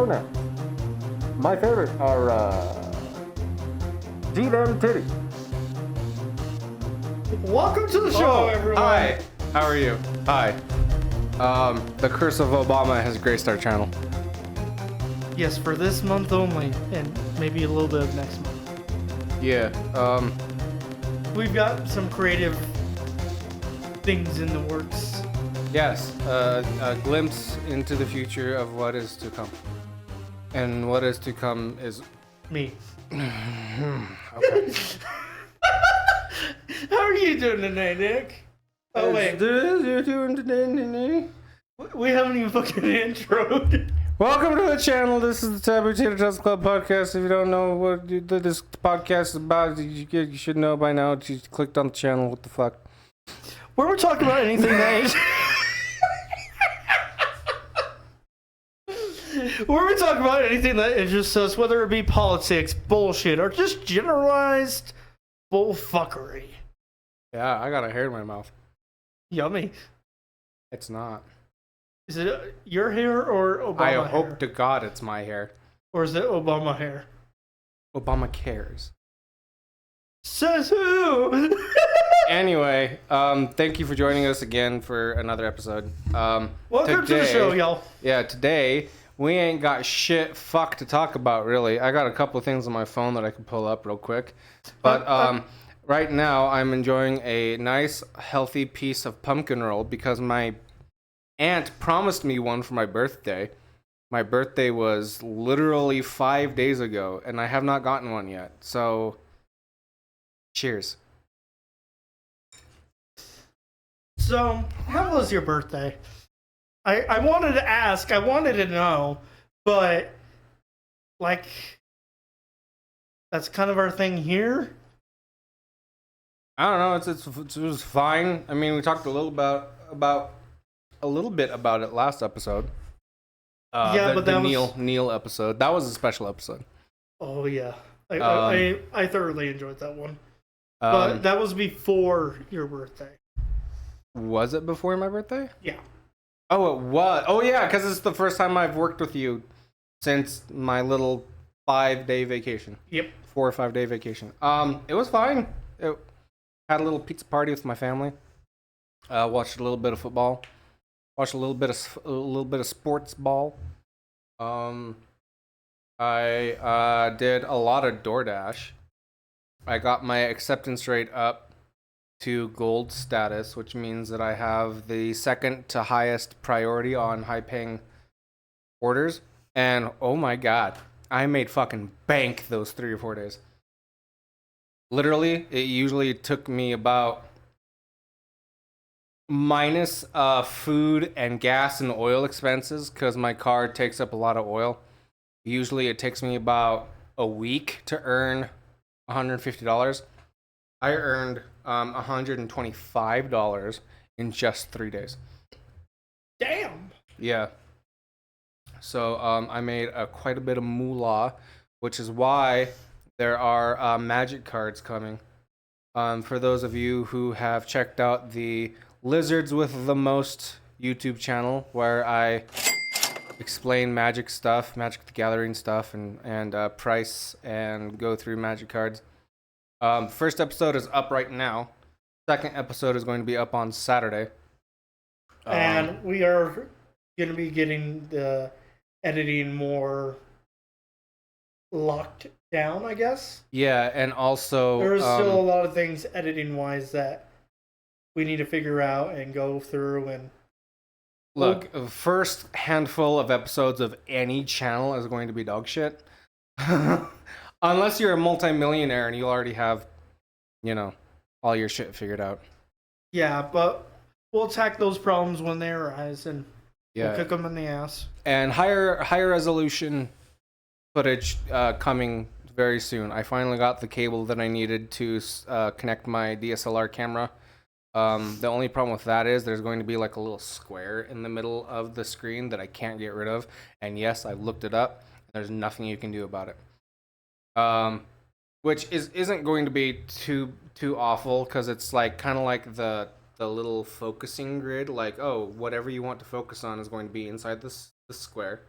pronouns. My favorite are D them titty. Welcome to the show, everyone. Hi. How are you? Hi. The curse of Obama has graced our channel. Yes, for this month only, and maybe a little bit of next month. Yeah. We've got some creative things in the works. Yes. A glimpse into the future of what is to come. And what is to come is Me. okay. How are you doing today, Nick? Oh, wait. You're doing today. We haven't even fucking introed. Welcome to the channel. This is the Taboo TTTC Club podcast. If you don't know what this podcast is about, you should know by now. You clicked on the channel. What the fuck? Where we're talking about anything that is... Where we talk about anything that interests us, whether it be politics, bullshit, or just generalized bullfuckery. Yeah, I got a hair in my mouth. Yummy. It's not. Is it your hair or Obama I hair? hope to God it's my hair. Or is it Obama hair? Obama cares. Says who? Anyway, thank you for joining us again for another episode. Welcome to the show, y'all. Yeah, today we ain't got shit fuck to talk about, really. I got a couple of things on my phone that I can pull up real quick. But right now I'm enjoying a nice, healthy piece of pumpkin roll because my aunt promised me one for my birthday. My birthday was literally 5 days ago, and I have not gotten one yet. So, cheers. So, how was your birthday? I wanted to ask, I wanted to know, but, like, that's kind of our thing here. I don't know. It was fine. I mean, we talked a little about it last episode. But that was Neil episode. That was a special episode. Oh yeah, I thoroughly enjoyed that one. But that was before your birthday. Was it before my birthday? Yeah. Oh, it was. Oh yeah, because it's the first time I've worked with you since my little 5-day vacation. Yep. 4 or 5 day vacation. It was fine. Had a little pizza party with my family. Watched a little bit of football. Watched a little bit of sports ball. I did a lot of DoorDash. I got my acceptance rate up to gold status, which means that I have the second to highest priority on high-paying orders. And oh my god, I made fucking bank those 3 or 4 days. Literally, it usually took me about minus food and gas and oil expenses because my car takes up a lot of oil. Usually it takes me about a week to earn $150. I earned $125 in just 3 days. Damn. Yeah. So I made quite a bit of moolah, which is why there are magic cards coming. For those of you who have checked out the Lizards with the Most YouTube channel, where I explain magic stuff, Magic the Gathering stuff, and price and go through magic cards. First episode is up right now. Second episode is going to be up on Saturday. And we are going to be getting the editing more locked down, I guess. Yeah, and also there's still a lot of things editing wise that we need to figure out and go through. And look, the first handful of episodes of any channel is going to be dog shit. Unless you're a multimillionaire and you already have, all your shit figured out. Yeah, but we'll attack those problems when they arise, and we'll kick them in the ass. And higher resolution footage coming very soon. I finally got the cable that I needed to connect my DSLR camera. The only problem with that is there's going to be like a little square in the middle of the screen that I can't get rid of. And yes, I looked it up. There's nothing you can do about it. Which isn't going to be too awful because it's like kind of like the little focusing grid. Like, oh, whatever you want to focus on is going to be inside this square.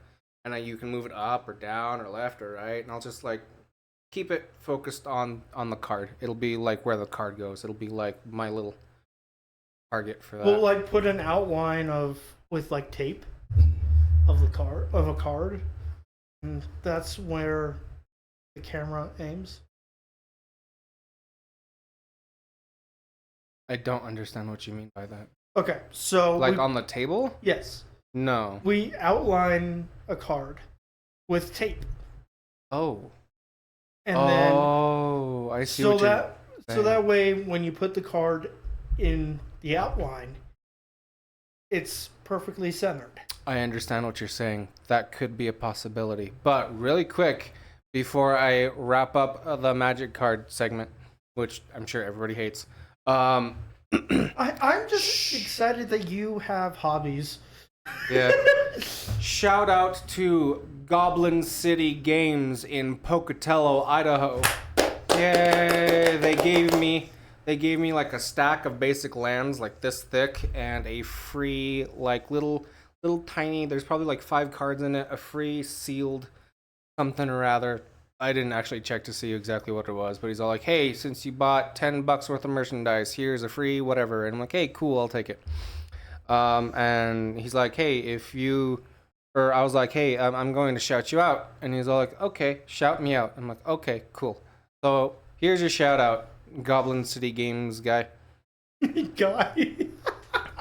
and you can move it up or down or left or right, and I'll just like keep it focused on the card. It'll be like where the card goes. It'll be like my little target for that. We'll like put an outline with like tape of a card, and that's where the camera aims. I don't understand what you mean by that. Okay, so Like on the table? yes, No. we outline a card with tape, Oh. and then I see so what you're that saying. so that way when you put the card in the outline, it's perfectly centered. I understand what you're saying. That could be a possibility. But really quick, before I wrap up the magic card segment, which I'm sure everybody hates, I'm just excited that you have hobbies. yeah. Shout out to Goblin City Games in Pocatello, Idaho. Yay! They gave me like a stack of basic lands like this thick and a free like little tiny. There's probably like 5 cards in it. A free sealed something or rather. I didn't actually check to see exactly what it was, but he's all like, "Hey, since you bought $10 worth of merchandise, here's a free whatever." And I'm like, "Hey, cool, I'll take it." And he's like, "Hey, I was like, "Hey, I'm going to shout you out." And he's all like, "Okay, shout me out." I'm like, "Okay, cool. So here's your shout out, Goblin City Games guy." Guy.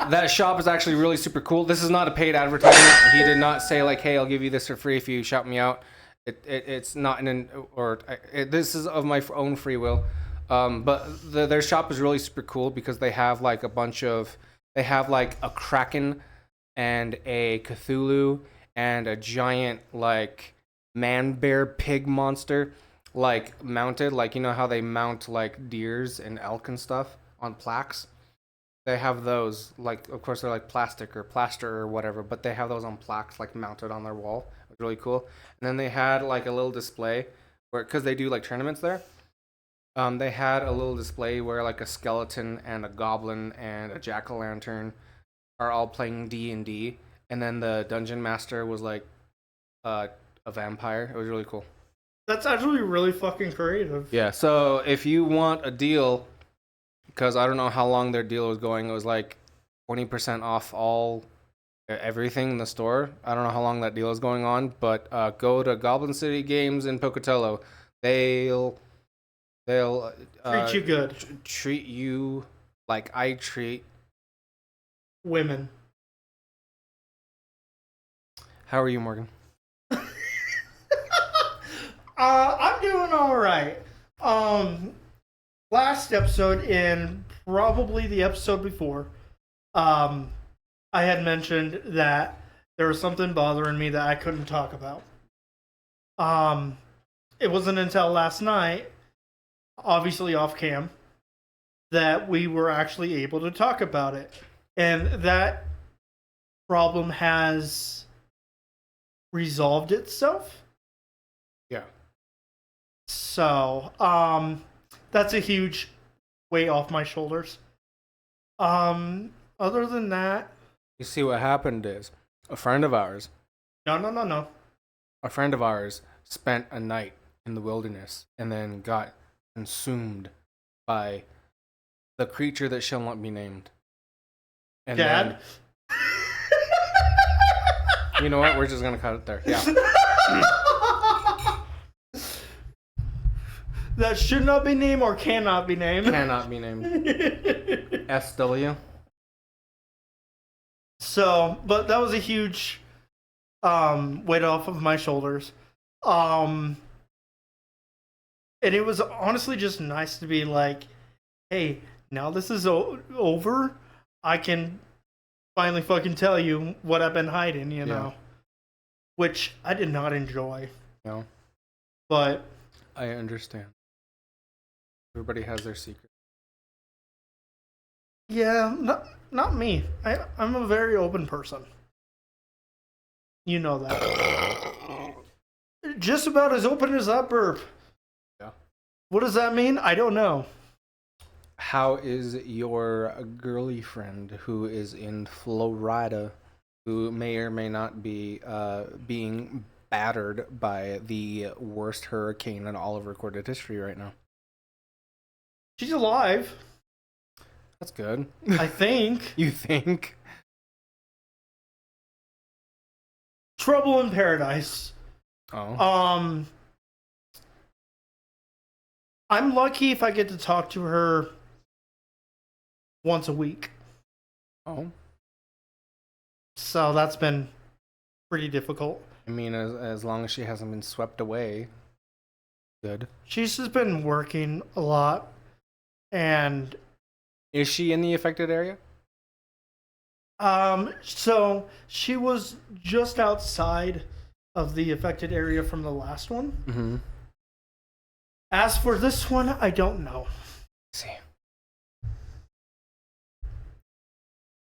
That shop is actually really super cool. This is not a paid advertisement. He did not say like, "Hey, I'll give you this for free if you shout me out." It's not this is of my own free will. But their shop is really super cool because they have like they have like a Kraken and a Cthulhu and a giant like man bear pig monster like mounted, like you know how they mount like deers and elk and stuff on plaques. They have those, like, of course, they're like plastic or plaster or whatever, but they have those on plaques, like, mounted on their wall. It was really cool. And then they had, like, a little display where, because they do, like, tournaments there, they had a little display where, like, a skeleton and a goblin and a jack-o'-lantern are all playing D&D. And then the dungeon master was, like, a vampire. It was really cool. That's actually really fucking creative. Yeah, so if you want a deal, because I don't know how long their deal was going, it was like 20% off everything in the store. I don't know how long that deal is going on, but go to Goblin City Games in Pocatello. They'll Treat you good. treat you like I treat Women. How are you, Morgan? I'm doing all right. Last episode and probably the episode before, I had mentioned that there was something bothering me that I couldn't talk about. It wasn't until last night, obviously off cam, that we were actually able to talk about it. And that problem has resolved itself. Yeah. So, that's a huge weight off my shoulders. Other than that, You see, what happened is a friend of ours no. spent a night in the wilderness and then got consumed by the creature that shall not be named. And Dad? then, you know what? We're just gonna cut it there. Yeah. That should not be named or cannot be named. Cannot be named. SW. So, but that was a huge weight off of my shoulders. And it was honestly just nice to be like, hey, now this is over. I can finally fucking tell you what I've been hiding, you know. Which I did not enjoy. No. But I understand. Everybody has their secret. yeah, not me. I'm a very open person. You know that. Just about as open as that burp. Yeah. What does that mean? I don't know. How is your girly friend who is in Florida, who may or may not be being battered by the worst hurricane in all of recorded history right now. She's alive, That's good. I think. You think? Trouble in Paradise. Oh. I'm lucky if I get to talk to her once a week. Oh. So that's been pretty difficult. I mean, as long as she hasn't been swept away. Good. She's just been working a lot. And Is she in the affected area? so she was just outside of the affected area from the last one. Mm-hmm. As for this one, I don't know. See.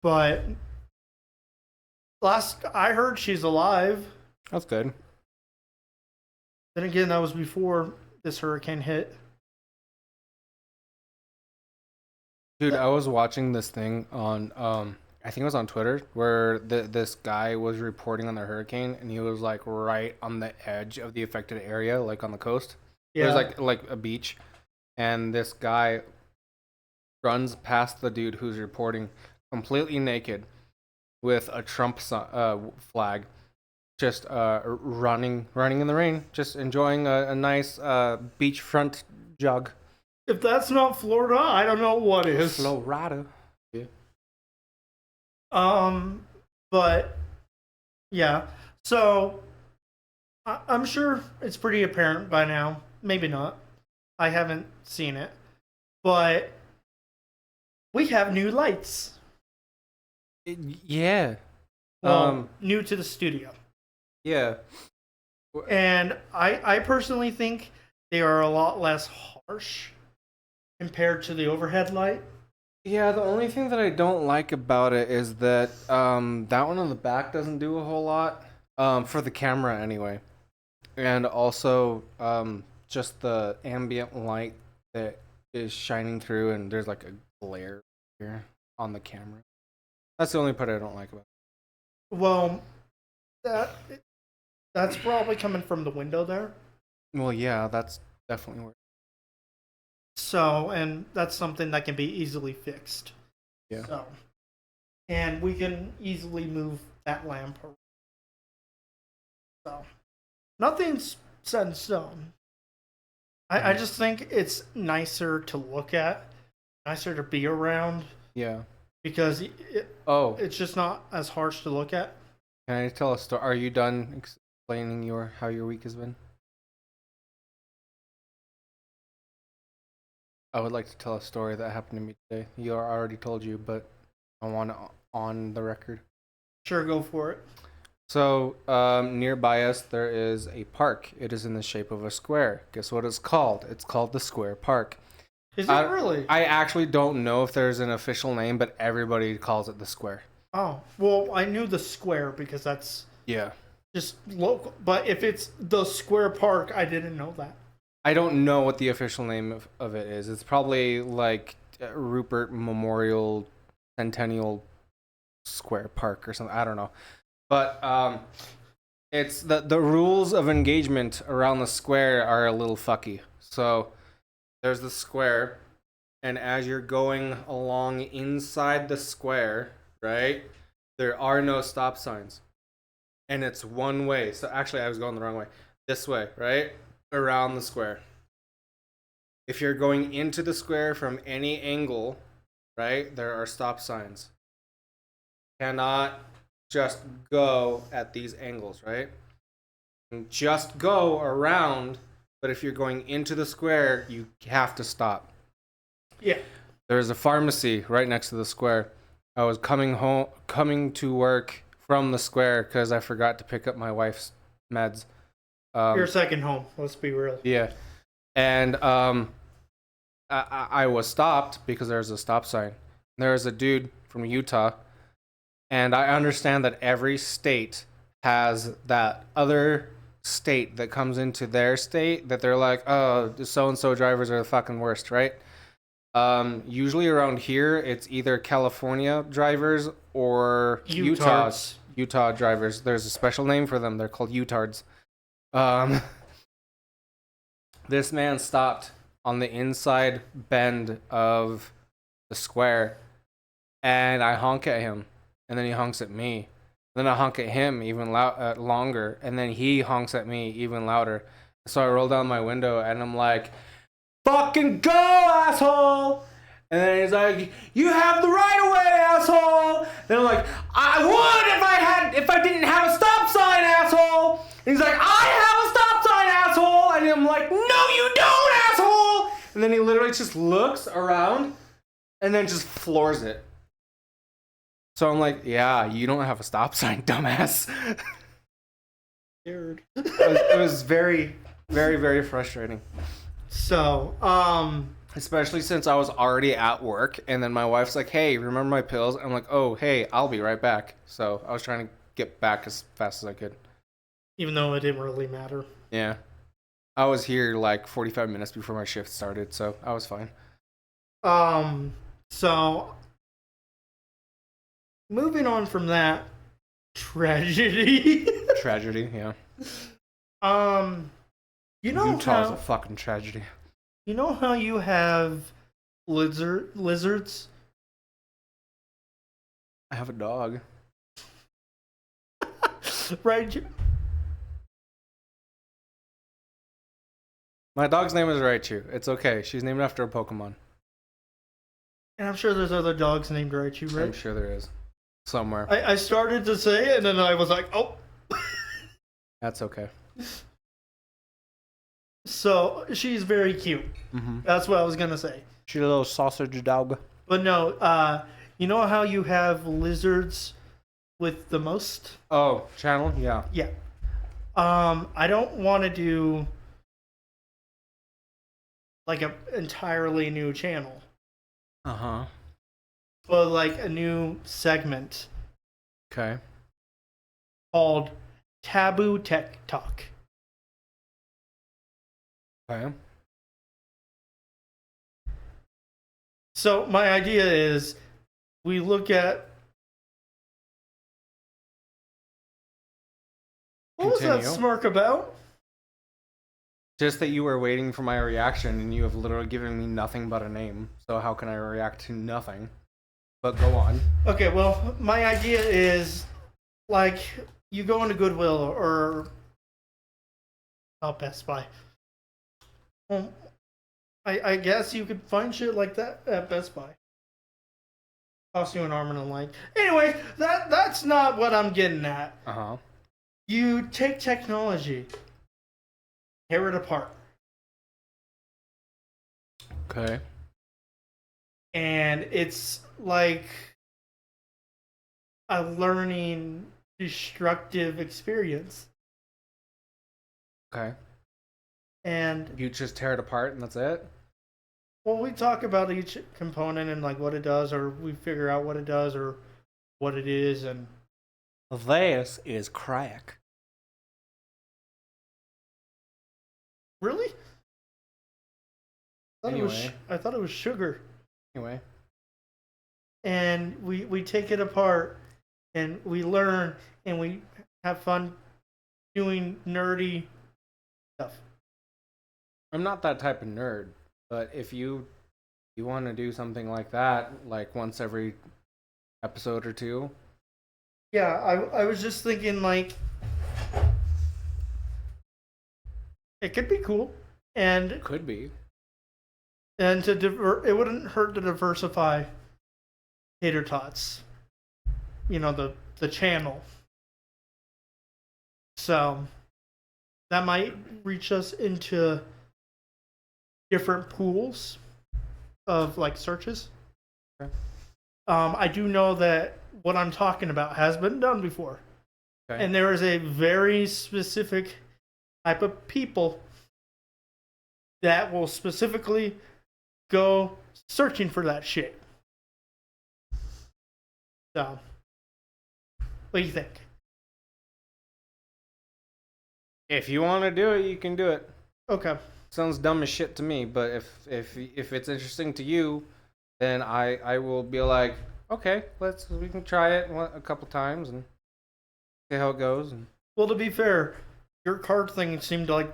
But last I heard, she's alive. That's good. Then again, that was before this hurricane hit. Dude, I was watching this thing on I think it was on Twitter where this guy was reporting on the hurricane, and he was like right on the edge of the affected area, like on the coast. Yeah. There's like a beach, and this guy runs past the dude who's reporting completely naked with a Trump flag, just running in the rain, just enjoying a nice beachfront jog. If that's not Florida, I don't know what is. Florida. Yeah. But yeah. So I'm sure it's pretty apparent by now. Maybe not. I haven't seen it. But we have new lights. Yeah. Well, new to the studio. Yeah. And I personally think they are a lot less harsh compared to the overhead light. Yeah, the only thing that I don't like about it is that that one on the back doesn't do a whole lot for the camera anyway. And also just the ambient light that is shining through, and there's like a glare here on the camera. That's the only part I don't like about it. Well, that's probably coming from the window there. Well, yeah, that's definitely where. So, and that's something that can be easily fixed. Yeah. So, and we can easily move that lamp around. So, nothing's set in stone. I just think it's nicer to look at, nicer to be around. Yeah. Because it's just not as harsh to look at. Can I tell a story? Are you done explaining how your week has been? I would like to tell a story that happened to me today. I already told you, but I want it on the record. Sure, go for it. So, nearby us, there is a park. It is in the shape of a square. Guess what it's called? It's called the Square Park. Is it really? I actually don't know if there's an official name, but everybody calls it the Square. Oh, well, I knew the square because that's Yeah. just local. But if it's the Square Park, I didn't know that. I don't know what the official name of it is. It's probably like Rupert Memorial Centennial Square Park or something. I don't know. But it's the rules of engagement around the square are a little fucky. So there's the square, and as you're going along inside the square, right, there are no stop signs. And it's one way. So actually, I was going the wrong way. This way, right? Around the square. If you're going into the square from any angle, right, there are stop signs. Cannot just go at these angles, right? And just go around, but if you're going into the square, you have to stop. Yeah. There's a pharmacy right next to the square. I was coming to work from the square because I forgot to pick up my wife's meds. Your second home, let's be real. Yeah. And I was stopped because there's a stop sign. There's a dude from Utah, and I understand that every state has that other state that comes into their state that they're like, oh, the so-and-so drivers are the fucking worst, right? Usually around here, it's either California drivers or Utah drivers. There's a special name for them. They're called Utards. Um, this man stopped on the inside bend of the square, and I honk at him, and then he honks at me. Then I honk at him even longer, and then he honks at me even louder. So I roll down my window, and I'm like, "Fucking go, asshole!" And then he's like, "You have the right of way, asshole." Then I'm like, "I would if I didn't have a stop sign, asshole." And he's like, "I have a stop sign, asshole." And I'm like, "No, you don't, asshole." And then he literally just looks around, and then just floors it. So I'm like, "Yeah, you don't have a stop sign, dumbass." Scared. It was very, very, very frustrating. So, Especially since I was already at work, and then my wife's like, "Hey, remember my pills?" I'm like, "Oh, hey, I'll be right back." So I was trying to get back as fast as I could. even though it didn't really matter. Yeah. I was here like 45 minutes before my shift started, so I was fine. So moving on from that tragedy. Tragedy, yeah. You know Utah's how a fucking tragedy. you know how you have lizards? I have a dog. Right? My dog's name is Raichu. It's okay. She's named after a Pokemon. And I'm sure there's other dogs named Raichu, right? I'm sure there is. Somewhere. I started to say it, and then I was like, oh. That's okay. So, she's very cute. Mm-hmm. That's what I was going to say. She's a little sausage dog. But no, you know how you have lizards with the most? Oh, channel? Yeah. Yeah. I don't want to do like an entirely new channel, Uh-huh. but like a new segment Okay. called Taboo Tech Talk. Okay. So my idea is we look at what was that Continue. smirk about? Just that you were waiting for my reaction, and you have literally given me nothing but a name. So how can I react to nothing? But go on. Okay, well, my idea is like you go into Goodwill or Best Buy. Well, I guess you could find shit like that at Best Buy. Cost you an arm and a leg. Anyway, that's not what I'm getting at. Uh-huh. You take technology, tear it apart, Okay. and it's like a learning destructive experience. Okay. And You just tear it apart and that's it? well, we talk about each component and like what it does, or we figure out what it does or what it is, and This is crack. really, Anyway. I thought it was sugar. Anyway. And we take it apart and we learn and we have fun doing nerdy stuff. I'm not that type of nerd, but if you want to do something like that, like once every episode or two. Yeah, I was just thinking like it could be cool and Could be. to it wouldn't hurt to diversify Tater Tots. You know, the channel. So that might reach us into different pools of like searches. Okay. I do know that what I'm talking about has been done before. Okay. And there is a very specific type of people that will specifically go searching for that shit. So, what do you think? If you want to do it, you can do it. Okay. Sounds dumb as shit to me, but if it's interesting to you, then I will be like, okay, we can try it a couple times and see how it goes. And Well, to be fair, Your card thing seemed like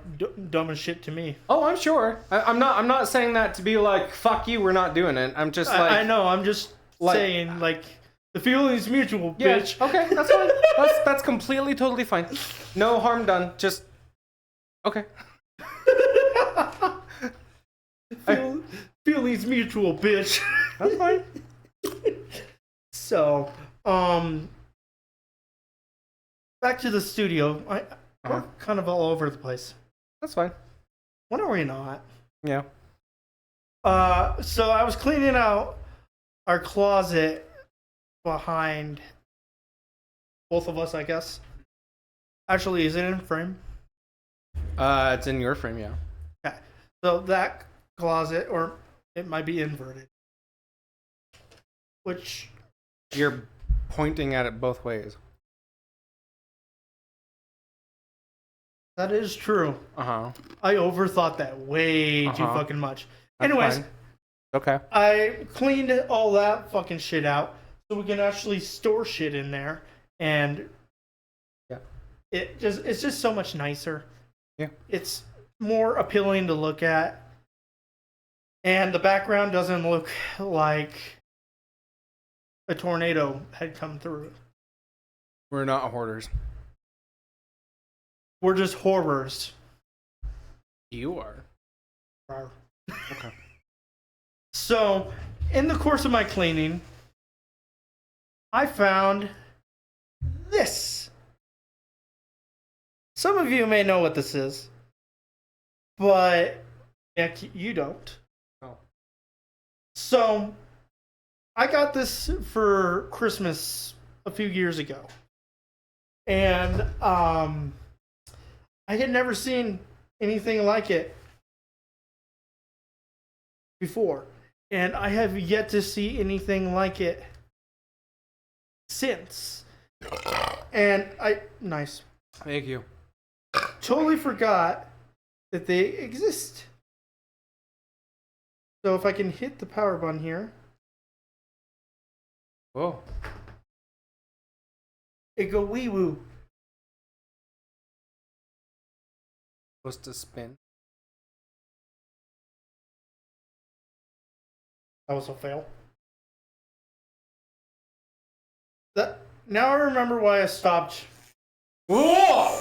dumb as shit to me. Oh, I'm sure. I'm not saying that to be like, fuck you, we're not doing it. I'm just like... I know, I'm just saying, like, the feeling's mutual, Yeah, bitch. okay, that's fine. That's completely, totally fine. No harm done. Just... Okay. Feelings mutual, bitch. That's fine. So, back to the studio. We're kind of all over the place. That's fine. When are we not? Yeah. So I was cleaning out our closet behind both of us, I guess. Actually, is it in frame? It's in your frame, yeah. Okay. So that closet, or it might be inverted. Which... You're pointing at it both ways. That is true. Uh-huh. I overthought that way too fucking much. That's Anyways, fine. Okay. I cleaned all that fucking shit out so we can actually store shit in there, and yeah, it's just so much nicer. Yeah. It's more appealing to look at, and the background doesn't look like a tornado had come through. We're not hoarders. We're just horrors. You are. Okay. So, in the course of my cleaning, I found this. Some of you may know what this is, but you don't. Oh. So, I got this for Christmas a few years ago. And I had never seen anything like it before. And I have yet to see anything like it since. And nice. Thank you. Totally forgot that they exist. So if I can hit the power button here. Whoa. It go wee woo. Supposed to spin. That was a fail. Now I remember why I stopped. Whoa!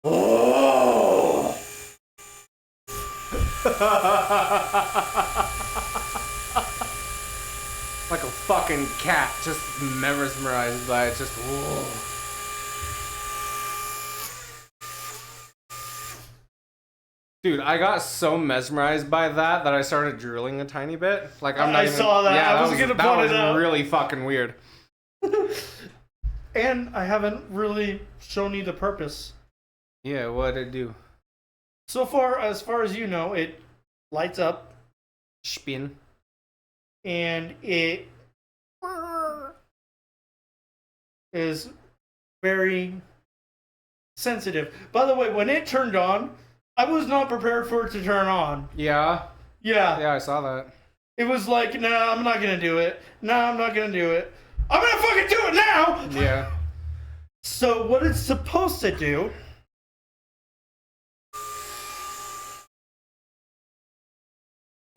Oh! Like a fucking cat, just mesmerized by it. Just whoa. Dude, I got so mesmerized by that I started drooling a tiny bit. Like I'm not I even, saw that. Yeah, I was gonna that point was it out. really fucking weird. And I haven't really shown you the purpose. Yeah, what'd it do? So far as you know, it lights up Spin. and it is very sensitive. By the way, when it turned on, I was not prepared for it to turn on. Yeah. Yeah. Yeah, I saw that. It was like, nah, I'm not gonna do it. Nah, I'm not gonna do it. I'm gonna fucking do it now! Yeah. So what it's supposed to do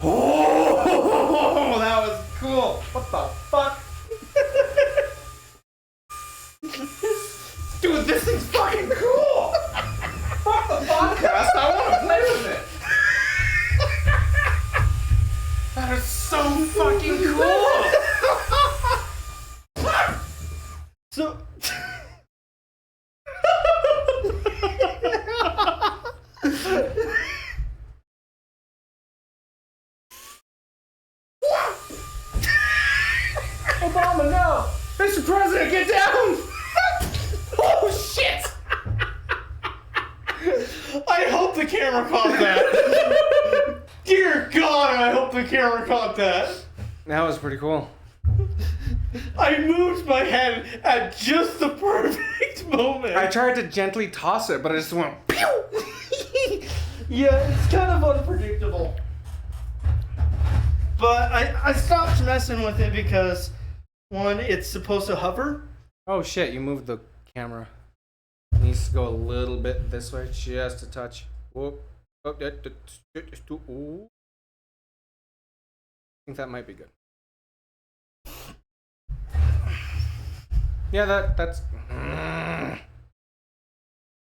Oh, that was cool. What the fuck? Dude, this thing's fucking cool. Fuck the podcast. I want to play with it. That is so fucking cool. So Obama, no. Mr. President, get down. Oh, shit. I hope the camera caught that. Dear God, I hope the camera caught that. That was pretty cool. I moved my head at just the perfect moment. I tried to gently toss it, but I just went pew. Yeah, it's kind of unpredictable. But I stopped messing with it because, one, it's supposed to hover. Oh shit, you moved the camera. Needs to go a little bit this way, just a touch. Whoop. Oh, ooh. I think that might be good. Yeah, that's.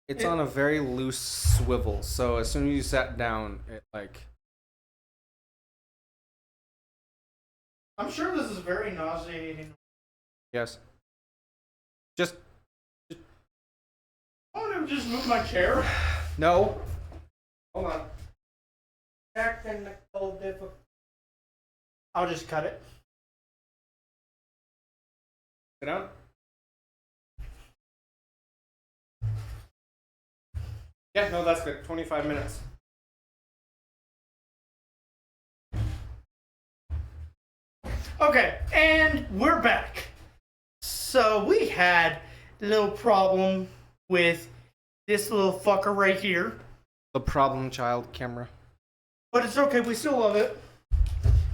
It's on a very loose swivel, so as soon as you sat down, it like. I'm sure this is very nauseating. Yes. Just. I want to just move my chair. No. Hold on. Technical difficulty. I'll just cut it. Sit down. Yeah, no, that's good. 25 minutes. Okay, and we're back. So we had a little problem with this little fucker right here. The problem child camera. But it's okay, we still love it.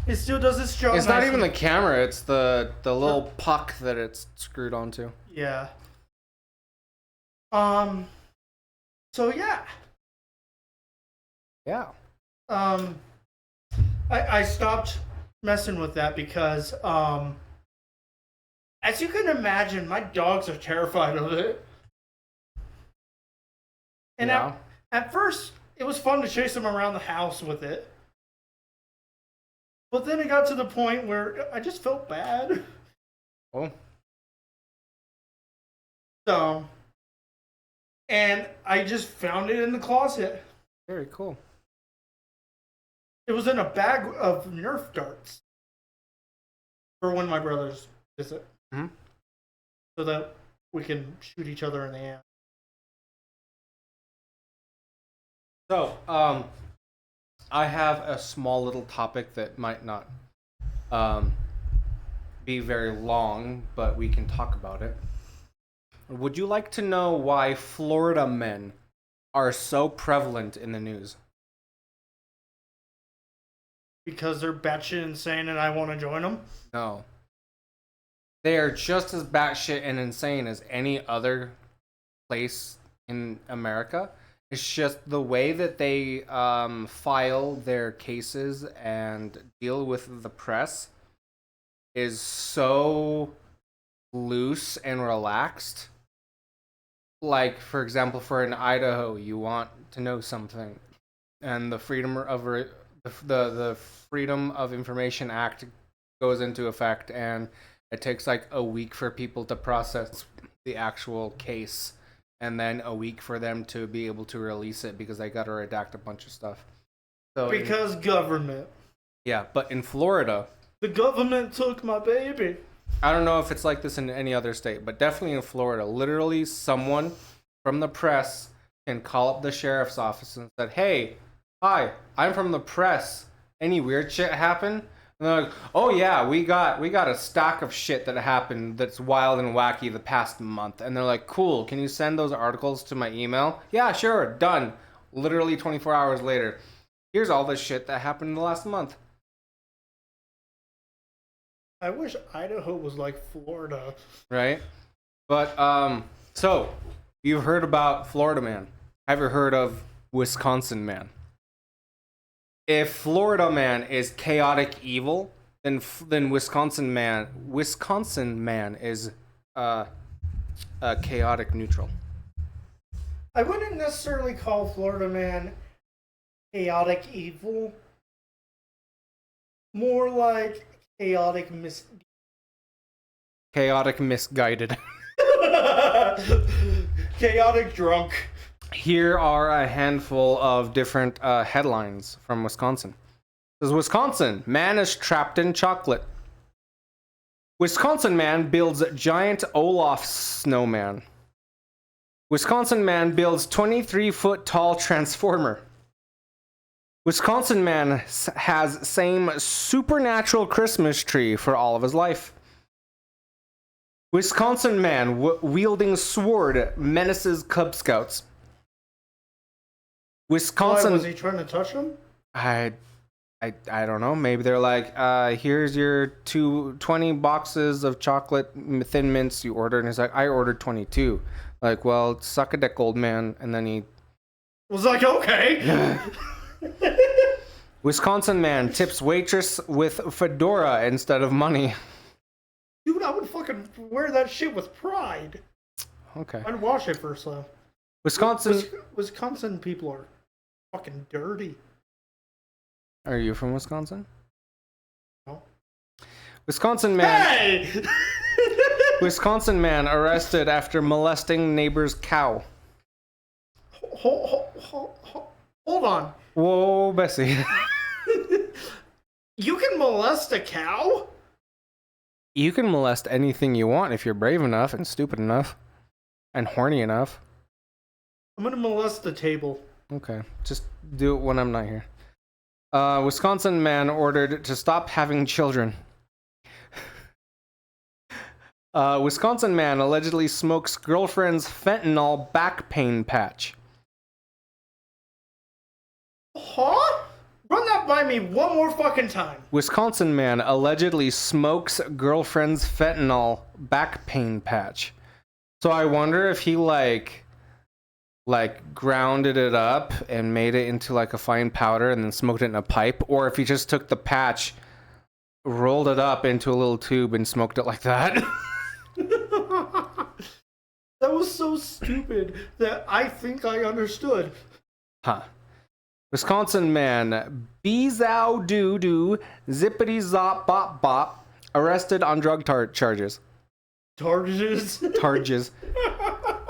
It still does its job. It's not even the camera, it's the little puck that it's screwed onto. Yeah. So yeah. Yeah. I stopped messing with that because as you can imagine, my dogs are terrified of it. And Yeah. at first it was fun to chase them around the house with it. But then it got to the point where I just felt bad. Oh. So, and I just found it in the closet. Very cool. It was in a bag of Nerf darts for when my brothers visit. Mm-hmm. So that we can shoot each other in the ass. So, I have a small little topic that might not be very long, but we can talk about it. Would you like to know why Florida men are so prevalent in the news? Because they're batshit insane and I want to join them? No. They are just as batshit and insane as any other place in America. It's just the way that they file their cases and deal with the press is so loose and relaxed. Like, for example, for in Idaho, you want to know something, and the the Freedom of Information Act goes into effect, and it takes like a week for people to process the actual case, and then a week for them to be able to release it because they got to redact a bunch of stuff. So Because government. yeah, but in Florida, The government took my baby. I don't know if it's like this in any other state, but definitely in Florida, literally someone from the press can call up the sheriff's office and said, "Hey, hi, I'm from the press. Any weird shit happen?" And they're like, "Oh yeah, we got a stack of shit that happened that's wild and wacky the past month." And they're like, "Cool, can you send those articles to my email?" "Yeah, sure, done." Literally 24 hours later, here's all the shit that happened in the last month. I wish Idaho was like Florida. Right? But so you've heard about Florida man. Have you heard of Wisconsin man? If Florida man is chaotic evil, then Wisconsin man is chaotic neutral. I wouldn't necessarily call Florida man chaotic evil. More like chaotic Chaotic misguided. chaotic drunk. Here are a handful of different headlines from Wisconsin. It says, Wisconsin, man is trapped in chocolate. Wisconsin man builds giant Olaf snowman. Wisconsin man builds 23-foot tall transformer. Wisconsin man has same supernatural Christmas tree for all of his life. Wisconsin man wielding sword menaces Cub Scouts. Wisconsin. Why, was he trying to touch him? I don't know. Maybe they're like, here's your 20 boxes of chocolate Thin Mints you ordered. And he's like, I ordered 22. Like, well, suck a dick, old man. And then he was like, okay. Wisconsin man tips waitress with fedora instead of money. Dude, I would fucking wear that shit with pride. Okay. I'd wash it first, though. Wisconsin people are fucking dirty. Are you from Wisconsin? No. Wisconsin man. Hey! Wisconsin man arrested after molesting neighbor's cow. Hold on. Whoa, Bessie. You can molest a cow? You can molest anything you want if you're brave enough and stupid enough and horny enough. I'm gonna molest the table. Okay, just do it when I'm not here. Wisconsin man ordered to stop having children. Wisconsin man allegedly smokes girlfriend's fentanyl back pain patch. Huh? Run that by me one more fucking time. Wisconsin man allegedly smokes girlfriend's fentanyl back pain patch. So I wonder if he like grounded it up and made it into like a fine powder and then smoked it in a pipe, or if he just took the patch, rolled it up into a little tube and smoked it like that. That was so stupid that I think I understood. Huh. Wisconsin man, beezow doo doo, zippity zop bop bop, arrested on drug charges. Charges? Charges.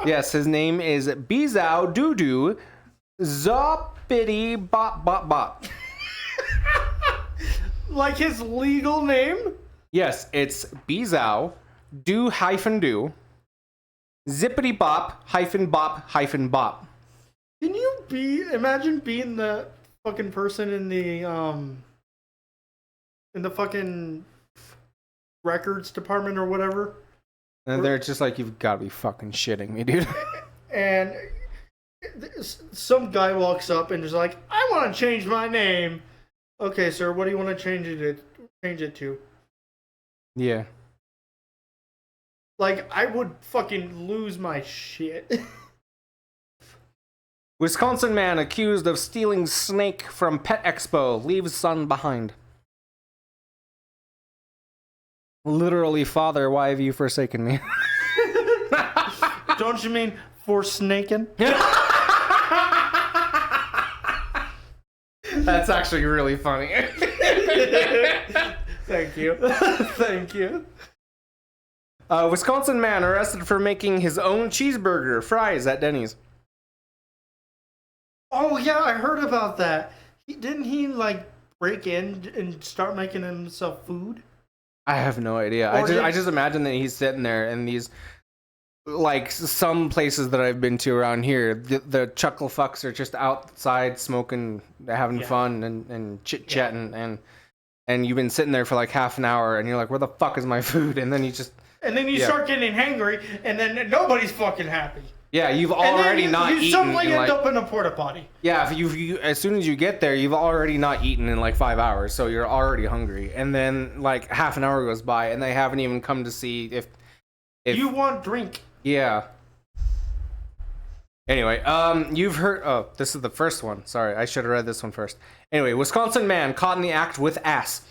Yes, his name is beezow doo doo, zoppity bop bop bop. Like his legal name? Yes, it's beezow do hyphen do, zippity bop hyphen bop hyphen bop. Can you imagine being the fucking person in the fucking records department or whatever? And they're just like, you've got to be fucking shitting me, dude. And some guy walks up and is like, I want to change my name. Okay, sir, what do you want to change it to? Yeah. Like, I would fucking lose my shit. Wisconsin man accused of stealing snake from pet expo leaves son behind. Literally, father, why have you forsaken me? Don't you mean for snaking? That's actually really funny. Thank you. Thank you. Wisconsin man arrested for making his own cheeseburger fries at Denny's. Oh yeah, I heard about that. Didn't he like break in and start making himself food? I have no idea. I just imagine that he's sitting there and these, like some places that I've been to around here, the chuckle fucks are just outside smoking, having fun and chit chatting, and you've been sitting there for like half an hour and you're like, where the fuck is my food? And then you start getting hangry and then nobody's fucking happy. Yeah, you've already not eaten. You suddenly end up in a porta potty. Yeah, if you as soon as you get there, you've already not eaten in like 5 hours, so you're already hungry. And then like half an hour goes by, and they haven't even come to see if you want drink. Yeah. Anyway, you've heard. Oh, this is the first one. Sorry, I should have read this one first. Anyway, Wisconsin man caught in the act with ass.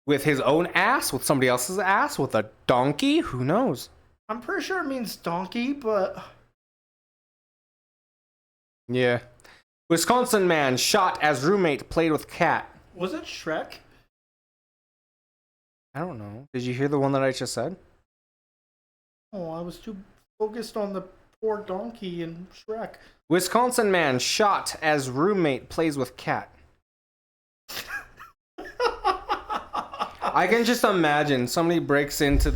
With his own ass, with somebody else's ass, with a donkey. Who knows? I'm pretty sure it means donkey, but... Yeah. Wisconsin man shot as roommate played with cat. Was it Shrek? I don't know. Did you hear the one that I just said? Oh, I was too focused on the poor donkey in Shrek. Wisconsin man shot as roommate plays with cat. I can just imagine somebody breaks into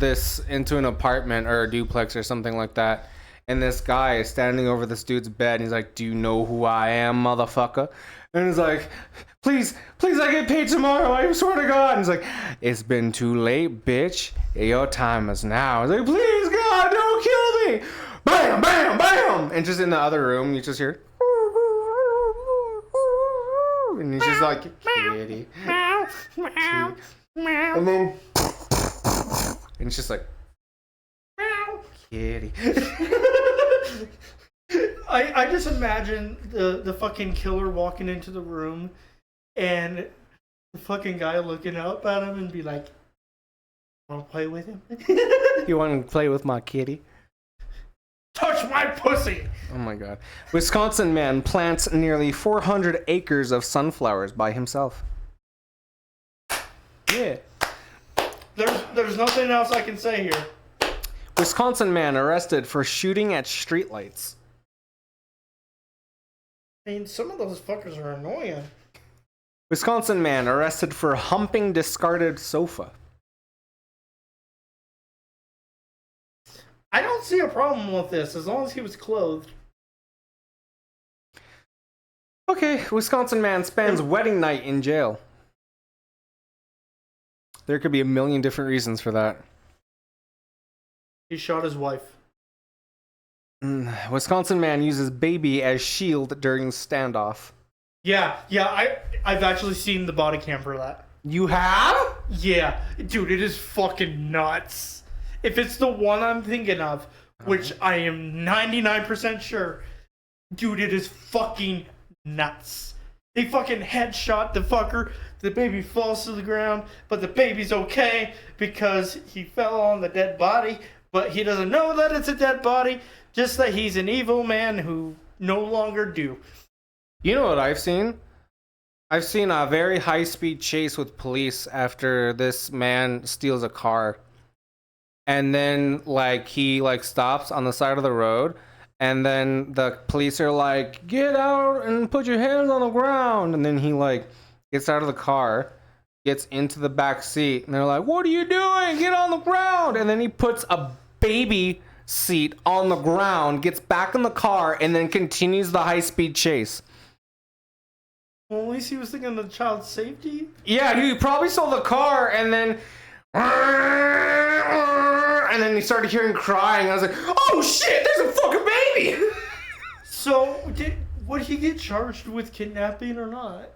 an apartment or a duplex or something like that, and this guy is standing over this dude's bed, and he's like, "Do you know who I am, motherfucker?" And he's like, "Please, I get paid tomorrow. I swear to God." And he's like, "It's been too late, bitch. Your time is now." He's like, "Please, God, don't kill me!" Bam, bam, bam, and just in the other room, you just hear, and he's just like, "Kitty." And then, and it's just like, kitty. I just imagine the fucking killer walking into the room and the fucking guy looking up at him and be like, "Want to play with him? You want to play with my kitty? Touch my pussy!" Oh my god. Wisconsin man plants nearly 400 acres of sunflowers by himself. Yeah. There's nothing else I can say here. Wisconsin man arrested for shooting at streetlights. I mean, some of those fuckers are annoying. Wisconsin man arrested for humping discarded sofa. I don't see a problem with this as long as he was clothed. Okay, Wisconsin man spends wedding night in jail. There could be a million different reasons for that. He shot his wife. Wisconsin man uses baby as shield during standoff. Yeah, I've actually seen the body cam for that. You have? Yeah, dude, it is fucking nuts. If it's the one I'm thinking of, which I am 99% sure, dude, it is fucking nuts. They fucking headshot the fucker. The baby falls to the ground, but the baby's okay because he fell on the dead body, but he doesn't know that it's a dead body, just that he's an evil man who no longer do. You know what I've seen? I've seen a very high-speed chase with police after this man steals a car. And then, he stops on the side of the road. And then the police are like, "Get out and put your hands on the ground." And then he, gets out of the car, gets into the back seat. And they're like, "What are you doing? Get on the ground." And then he puts a baby seat on the ground, gets back in the car, and then continues the high-speed chase. Well, at least he was thinking of the child's safety. Yeah, he probably saw the car, and then he started hearing crying. I was like, "Oh shit, there's a fucking baby!" So, would he get charged with kidnapping or not?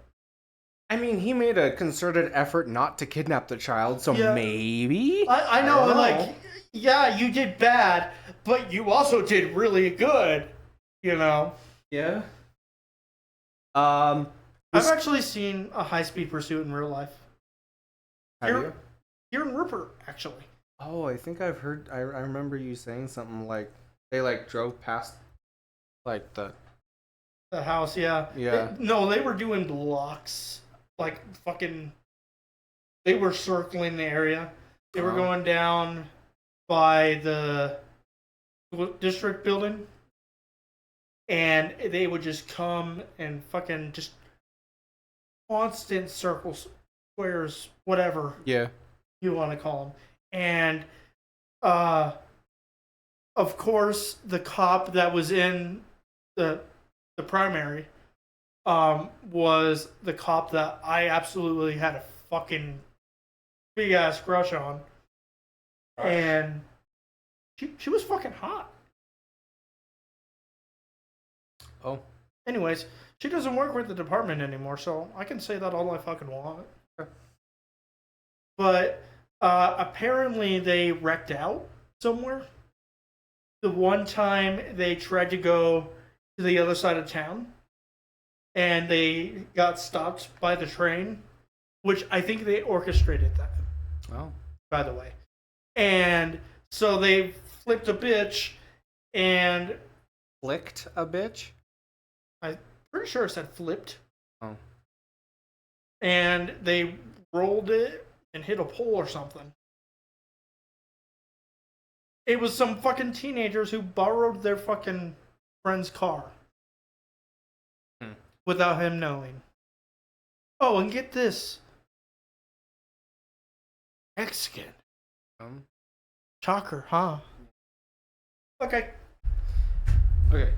I mean, he made a concerted effort not to kidnap the child, so Yeah. maybe. I know, yeah, you did bad, but you also did really good, you know? Yeah. I've actually seen a high-speed pursuit in real life. Have you? Here in Rupert, actually. Oh, I think I've heard. I remember you saying something like they drove past the. The house, yeah. Yeah. They were doing blocks. They were circling the area. They were going down by the district building. And they would just come and fucking just constant circles, squares, whatever Yeah. you want to call them. And, of course, the cop that was in the primary was the cop that I absolutely had a fucking big ass crush on. And she was fucking hot. Oh. Anyways, she doesn't work with the department anymore, so I can say that all I fucking want. But apparently they wrecked out somewhere. The one time they tried to go to the other side of town, and they got stopped by the train, which I think they orchestrated that. Oh. By the way. And so they flipped a bitch, and... Flicked a bitch? I'm pretty sure it said flipped. Oh. And they rolled it and hit a pole or something. It was some fucking teenagers who borrowed their fucking friend's car. Without him knowing. Oh, and get this. Mexican. Shocker, huh? Okay. Okay.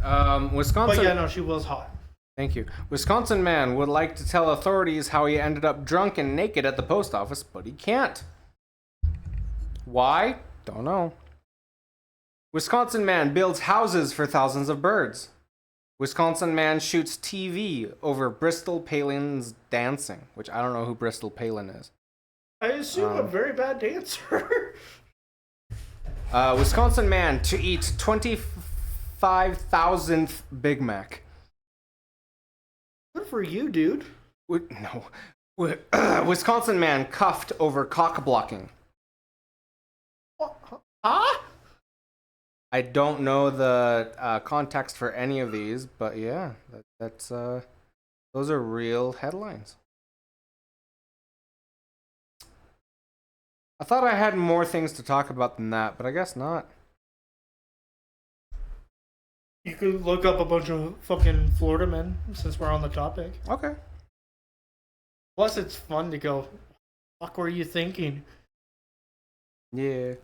Wisconsin. But yeah, no, she was hot. Thank you. Wisconsin man would like to tell authorities how he ended up drunk and naked at the post office, but he can't. Why? Don't know. Wisconsin man builds houses for thousands of birds. Wisconsin man shoots TV over Bristol Palin's dancing, which I don't know who Bristol Palin is. I assume a very bad dancer. Wisconsin man to eat 25,000th Big Mac. Good for you, dude. No. Wisconsin man cuffed over cock blocking. Huh? I don't know the context for any of these, but yeah, that's those are real headlines. I thought I had more things to talk about than that, but I guess not. You could look up a bunch of fucking Florida men since we're on the topic. Okay. Plus, it's fun to go, fuck were you thinking? Yeah.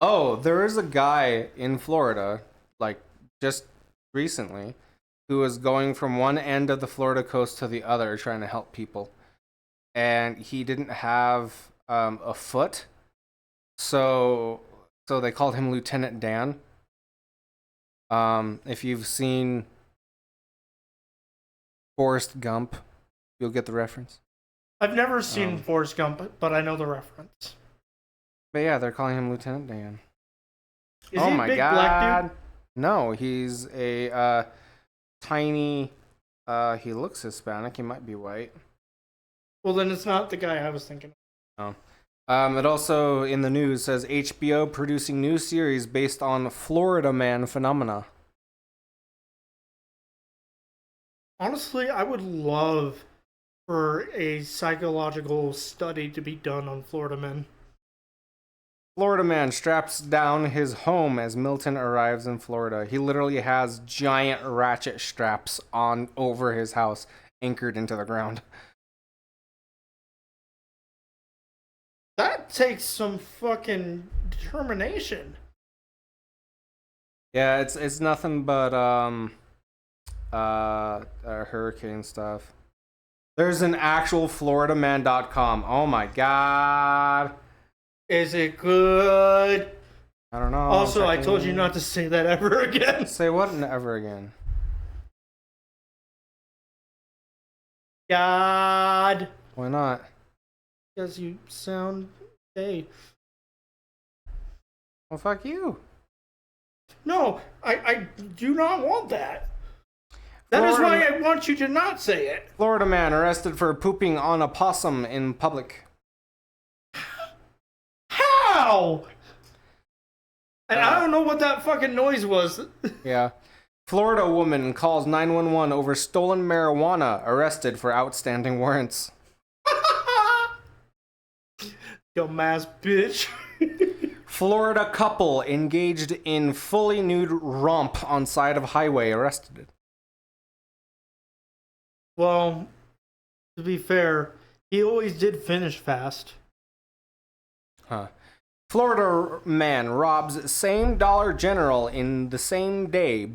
Oh, there is a guy in Florida, like just recently, who was going from one end of the Florida coast to the other trying to help people. And he didn't have a foot. So they called him Lieutenant Dan. If you've seen Forrest Gump, you'll get the reference. I've never seen Forrest Gump, but I know the reference. But yeah, they're calling him Lieutenant Dan. Is he a big black dude? No, he's a tiny. He looks Hispanic. He might be white. Well, then it's not the guy I was thinking of. Oh. It also in the news says HBO producing new series based on Florida man phenomena. Honestly, I would love for a psychological study to be done on Florida men. Florida man straps down his home as Milton arrives in Florida. He literally has giant ratchet straps on over his house, anchored into the ground. That takes some fucking determination. Yeah, it's nothing but hurricane stuff. There's an actual FloridaMan.com. Oh my god. Is it good? I don't know. Also, I told you not to say that ever again. Say what ever again? God. Why not? Because you sound gay. Well, fuck you. No, I do not want that. That is why I want you to not say it. Florida man arrested for pooping on a possum in public. How? And I don't know what that fucking noise was. Yeah. Florida woman calls 911 over stolen marijuana, arrested for outstanding warrants. Dumbass bitch. Florida couple engaged in fully nude romp on side of highway, arrested. Well, to be fair, he always did finish fast. Huh. Florida man robs same Dollar General in the same day,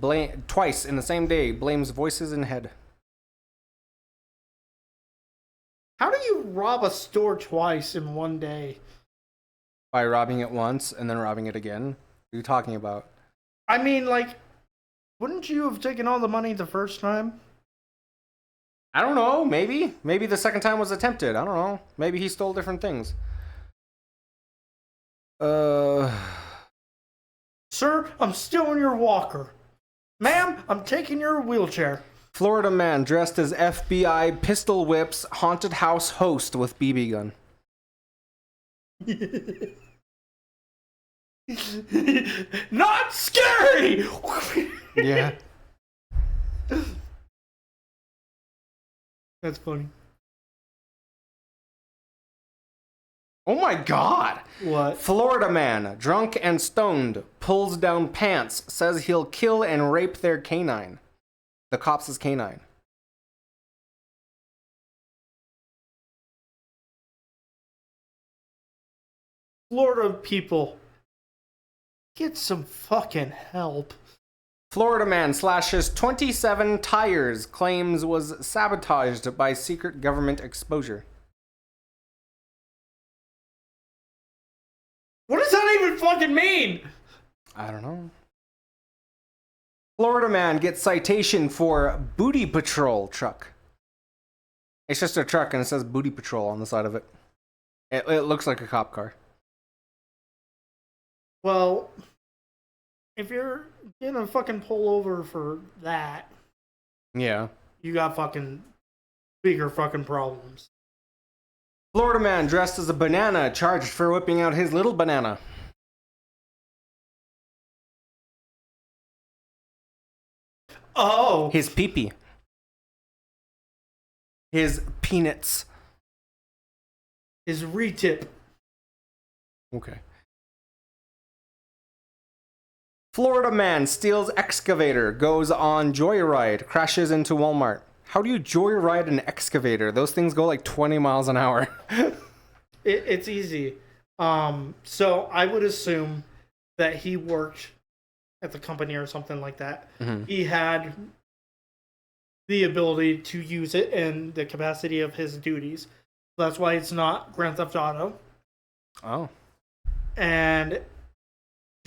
twice in the same day, blames voices in head. How do you rob a store twice in one day? By robbing it once and then robbing it again? What are you talking about? I mean, like, wouldn't you have taken all the money the first time? I don't know, maybe. Maybe the second time was attempted. I don't know. Maybe he stole different things. Sir, I'm still in your walker. Ma'am, I'm taking your wheelchair. Florida man dressed as FBI pistol whips haunted house host with BB gun. Not scary! Yeah. That's funny. Oh my god! What? Florida man, drunk and stoned, pulls down pants, says he'll kill and rape their canine. The cops' canine. Florida people, get some fucking help. Florida man slashes 27 tires, claims was sabotaged by secret government exposure. What does that even fucking mean? I don't know. Florida man gets citation for booty patrol truck. It's just a truck and it says booty patrol on the side of it. It looks like a cop car. Well, if you're gonna fucking pull over for that, Yeah. you got fucking bigger fucking problems. Florida man dressed as a banana charged for whipping out his little banana. Oh, His pee-pee. His peanuts. his retip. Okay. Florida man steals excavator, goes on joyride, crashes into Walmart. How do you joyride an excavator? Those things go like 20 miles an hour. It's easy. So I would assume that he worked at the company or something like that. Mm-hmm. He had the ability to use it in the capacity of his duties. That's why it's not Grand Theft Auto. Oh. And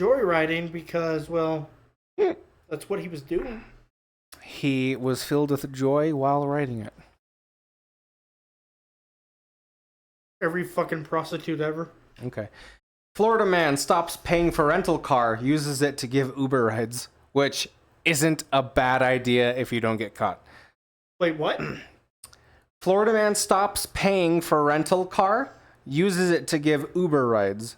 joyriding because, well, that's what he was doing. He was filled with joy while riding it. Every fucking prostitute ever. Okay. Florida man stops paying for rental car, uses it to give Uber rides, which isn't a bad idea if you don't get caught. Wait, what? Florida man stops paying for rental car, uses it to give Uber rides.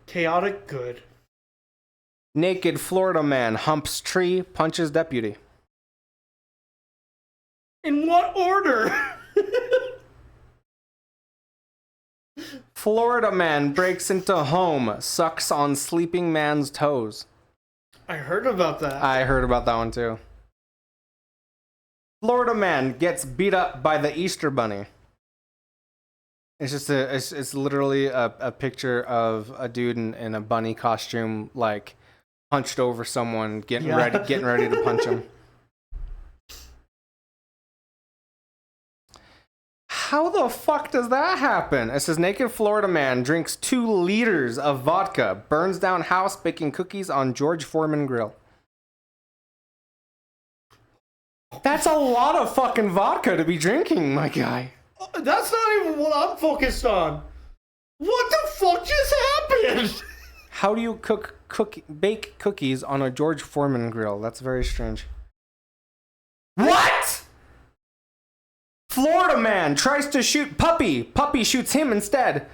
Chaotic good. Naked Florida man humps tree, punches deputy. In what order? Florida man breaks into home, sucks on sleeping man's toes. I heard about that. I heard about that one too. Florida man gets beat up by the Easter bunny. It's just it's literally a picture of a dude in a bunny costume, like hunched over someone, getting ready to punch him. How the fuck does that happen? It says naked Florida man drinks 2 liters of vodka, burns down house baking cookies on George Foreman grill. That's a lot of fucking vodka to be drinking, my guy. That's not even what I'm focused on. What the fuck just happened? How do you bake cookies on a George Foreman grill? That's very strange. What? Florida man tries to shoot puppy. Puppy shoots him instead.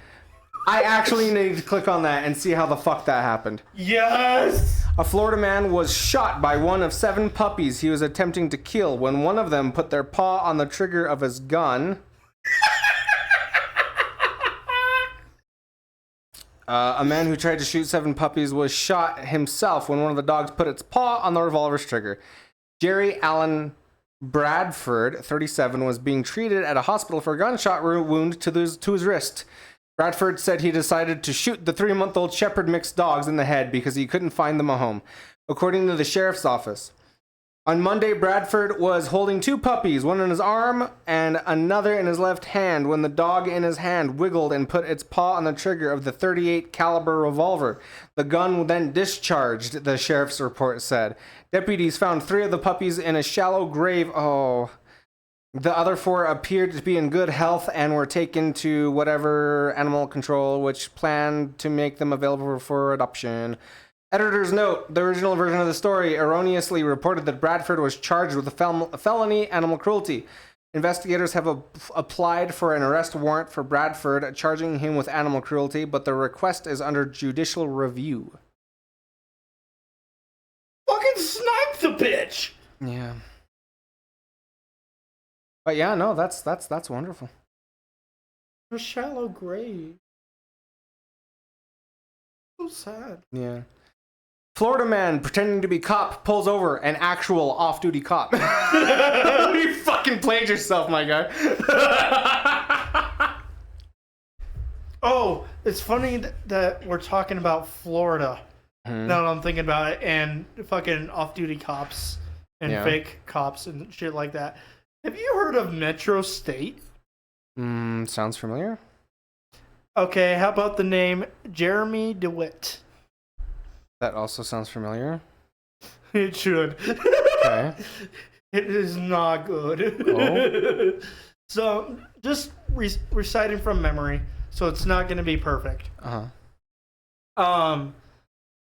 I actually need to click on that and see how the fuck that happened. Yes! A Florida man was shot by one of 7 puppies he was attempting to kill when one of them put their paw on the trigger of his gun. A man who tried to shoot 7 puppies was shot himself when one of the dogs put its paw on the revolver's trigger. Jerry Allen Bradford, 37, was being treated at a hospital for a gunshot wound to his wrist. Bradford said he decided to shoot the 3-month-old shepherd mixed dogs in the head because he couldn't find them a home, according to the sheriff's office. On Monday, Bradford was holding 2 puppies, one in his arm and another in his left hand, when the dog in his hand wiggled and put its paw on the trigger of the .38 caliber revolver. The gun then discharged, the sheriff's report said. Deputies found 3 of the puppies in a shallow grave. Oh. The other 4 appeared to be in good health and were taken to whatever animal control, which planned to make them available for adoption. Editor's note, the original version of the story erroneously reported that Bradford was charged with a felony animal cruelty. Investigators have applied for an arrest warrant for Bradford, charging him with animal cruelty, but the request is under judicial review. Fucking snipe the bitch! Yeah. But yeah, no, that's wonderful. A shallow grave. So sad. Yeah. Florida man pretending to be cop pulls over an actual off-duty cop. You fucking played yourself, my guy. Oh, it's funny that we're talking about Florida. Now that I'm thinking about it, and fucking off-duty cops and fake cops and shit like that. Have you heard of Metro State? Sounds familiar. Okay, how about the name Jeremy DeWitt? That also sounds familiar. It should. Okay. It is not good. Oh. So, just reciting from memory, so it's not going to be perfect.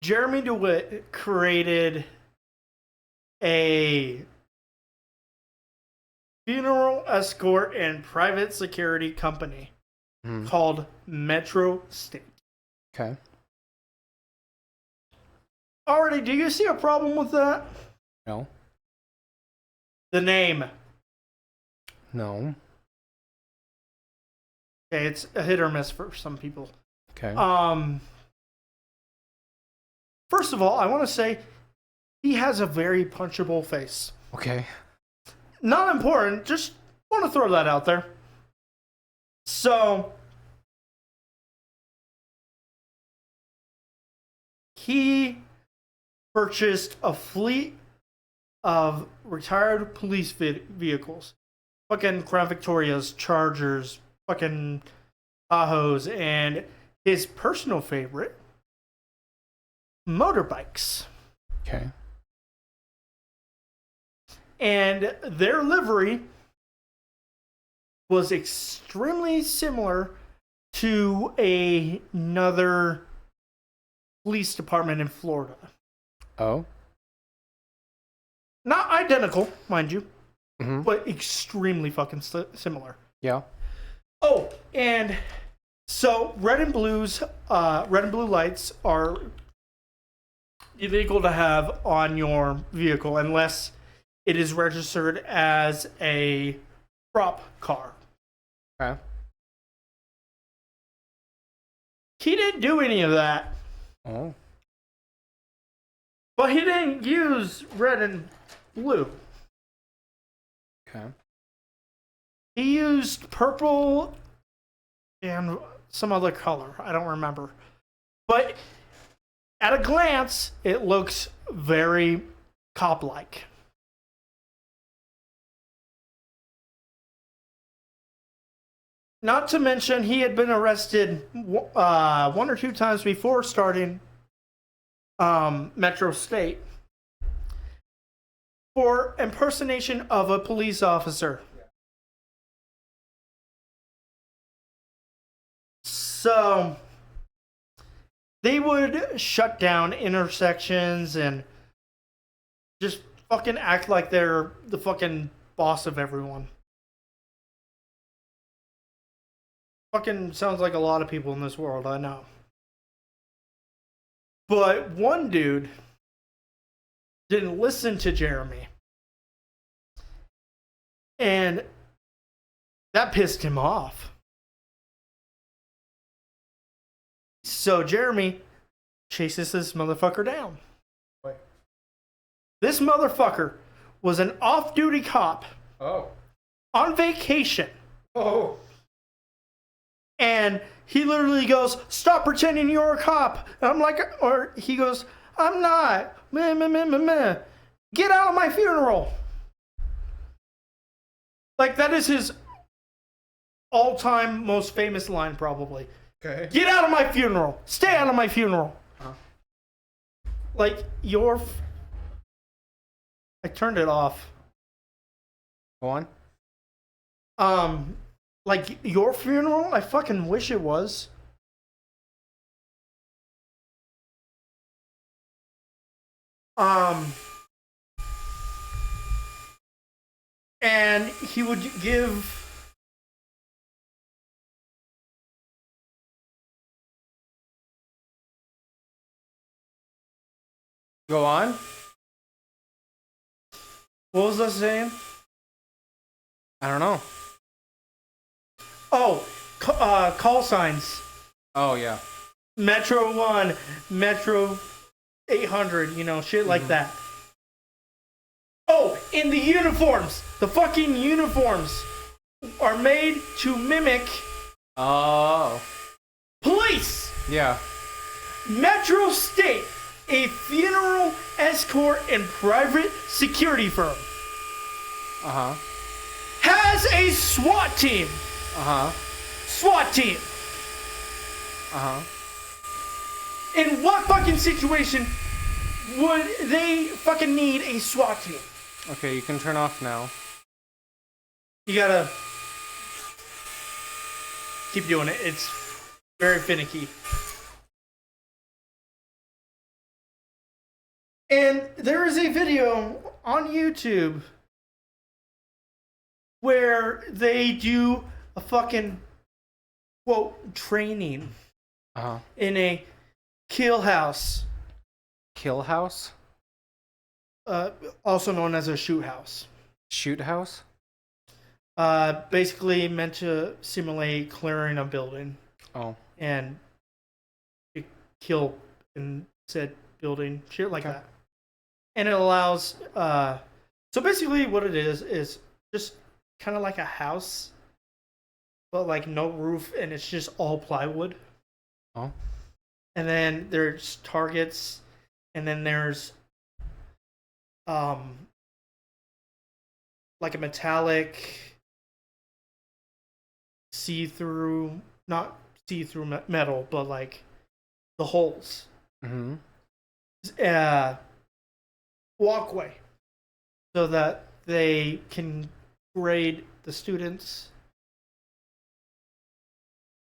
Jeremy DeWitt created a funeral escort and private security company called Metro State. Okay. Already, do you see a problem with that? No. The name. No. Okay, it's a hit or miss for some people. Okay. First of all, I want to say he has a very punchable face. Okay. Not important, just want to throw that out there. So, he purchased a fleet of retired police vehicles. Fucking Crown Victorias, Chargers, fucking Tahoes, and his personal favorite, motorbikes. Okay. And their livery was extremely similar to another police department in Florida. Oh. Not identical, mind you, Mm-hmm. but extremely fucking similar. Yeah. Oh, and so red and blue lights are illegal to have on your vehicle unless it is registered as a prop car. Okay. He didn't do any of that. Oh. But he didn't use red and blue. Okay. He used purple and some other color. I don't remember. But at a glance, it looks very cop-like. Not to mention, he had been arrested 1 or 2 times before starting Metro State for impersonation of a police officer. So they would shut down intersections and just fucking act like they're the fucking boss of everyone. Fucking sounds like a lot of people in this world, I know. But one dude didn't listen to Jeremy. And that pissed him off. So Jeremy chases this motherfucker down. Wait. This motherfucker was an off-duty cop. Oh. On vacation. Oh. And he literally goes, "Stop pretending you're a cop." And I'm like, or he goes, "I'm not. Meh, meh, meh, meh, meh. Get out of my funeral." Like, that is his all-time most famous line, probably. Okay. Get out of my funeral. Stay out of my funeral. Like, I turned it off. Go on. Like, your funeral? I fucking wish it was. And he would give... Go on. What was I saying? I don't know. Oh, call signs. Oh, yeah. Metro 1, Metro 800, you know, shit like that. Oh, in the uniforms. The fucking uniforms are made to mimic Oh. police. Yeah. Metro State, a funeral escort and private security firm, Uh-huh. has a SWAT team. Uh-huh. SWAT team. Uh-huh. In what fucking situation would they fucking need a SWAT team? Okay, you can turn off now. You gotta... Keep doing it. It's very finicky. And there is a video on YouTube where they do a fucking quote training in a kill house. Kill house? Also known as a shoot house. Shoot house? Basically meant to simulate clearing a building. Oh. And kill in said building, shit like that. And it allows, so basically what it is just kind of like a house, but like no roof, and it's just all plywood. Oh. And then there's targets, and then there's like a metallic see-through, not see-through metal, but like the holes. Mm-hmm. Walkway, so that they can grade the students.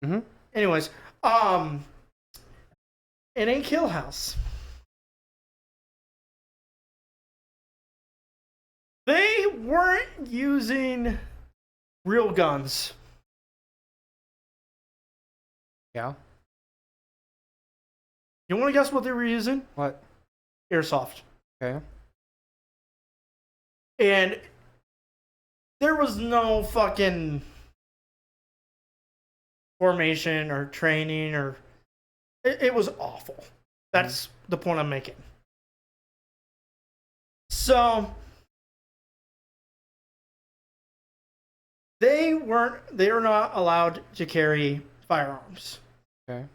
Mm-hmm. Anyways, in a kill house, they weren't using real guns. Yeah. You want to guess what they were using? What? Airsoft. Okay. And there was no fucking formation or training, or it was awful. That's the point I'm making. So they are not allowed to carry firearms. Okay.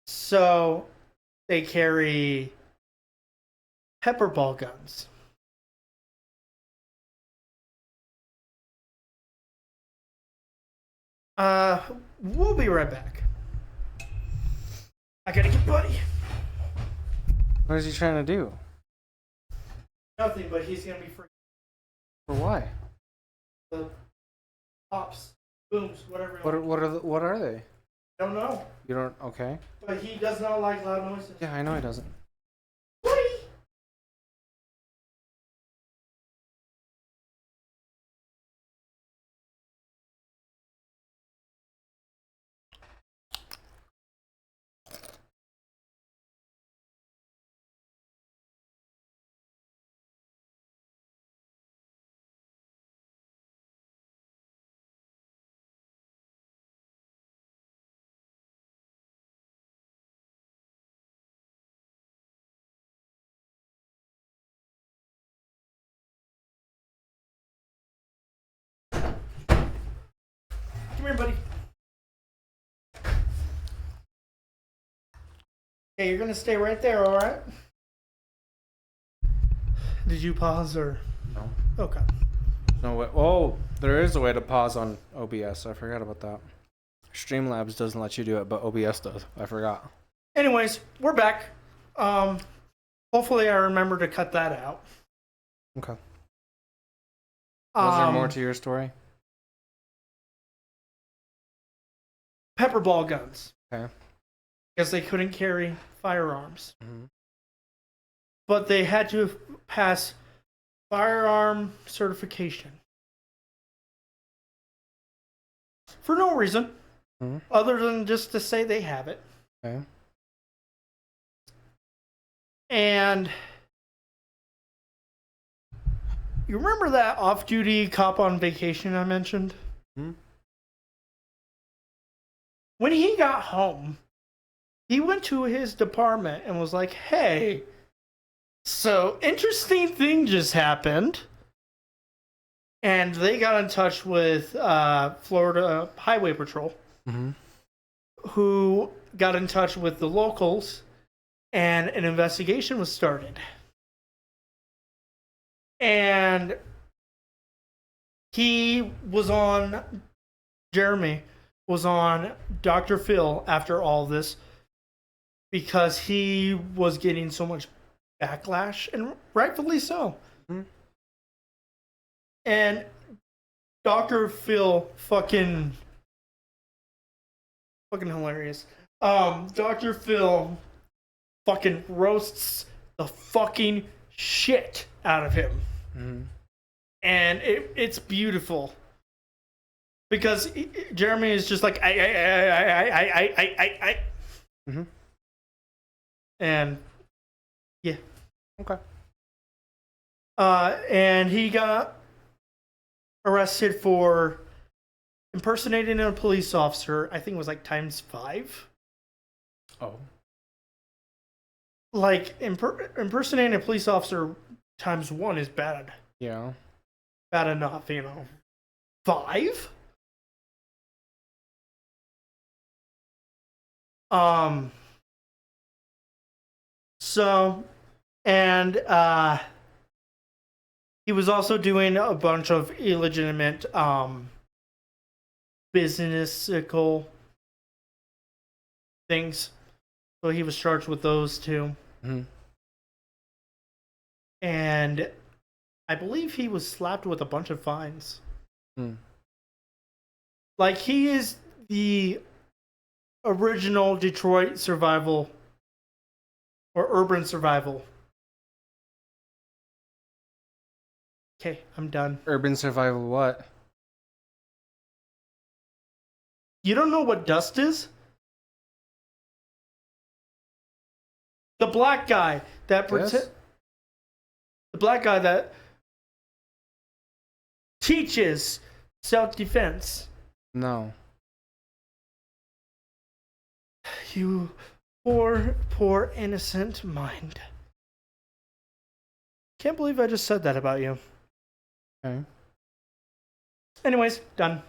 So they carry pepper ball guns. We'll be right back. I gotta get Buddy. What is he trying to do? Nothing, but he's gonna be free. For why? The pops, booms, whatever. What are they? I don't know. You don't. Okay. But he does not like loud noises. Yeah, I know he doesn't. Buddy! Come here, buddy. Okay, you're gonna stay right there, alright? Did you pause or? No. Okay. No way. Oh, there is a way to pause on OBS. I forgot about that. Streamlabs doesn't let you do it, but OBS does. I forgot. Anyways, we're back. Hopefully I remember to cut that out. Okay. Was there more Um, to your story? Pepper ball guns. Okay. Because they couldn't carry firearms. Mm-hmm. But they had to pass firearm certification. For no reason. Mhm. Other than just to say they have it. Okay. And you remember that off-duty cop on vacation I mentioned? Hmm? When he got home, he went to his department and was like, hey, so interesting thing just happened. And they got in touch with Florida Highway Patrol, Mm-hmm. who got in touch with the locals, and an investigation was started. And Jeremy was on Dr. Phil after all this because he was getting so much backlash, and rightfully so. Mhm. And Dr. Phil fucking Fucking hilarious. Dr. Phil fucking roasts the fucking shit out of him. Mm-hmm. And it's beautiful. Because Jeremy is just like, I. Mm-hmm. And, yeah. Okay. And he got arrested for impersonating a police officer. I think it was like ×5. Oh. Like, impersonating a police officer ×1 is bad. Yeah. Bad enough, you know. 5? So, and he was also doing a bunch of illegitimate businessical things. So he was charged with those too. Mm-hmm. And I believe he was slapped with a bunch of fines. Mm. Like, he is the original Detroit survival or urban survival. Okay, I'm done. Urban survival what? You don't know what dust is? The black guy that Yes? the black guy that teaches self-defense. No. You poor innocent mind. Can't believe I just said that about you. Okay. Anyways, done.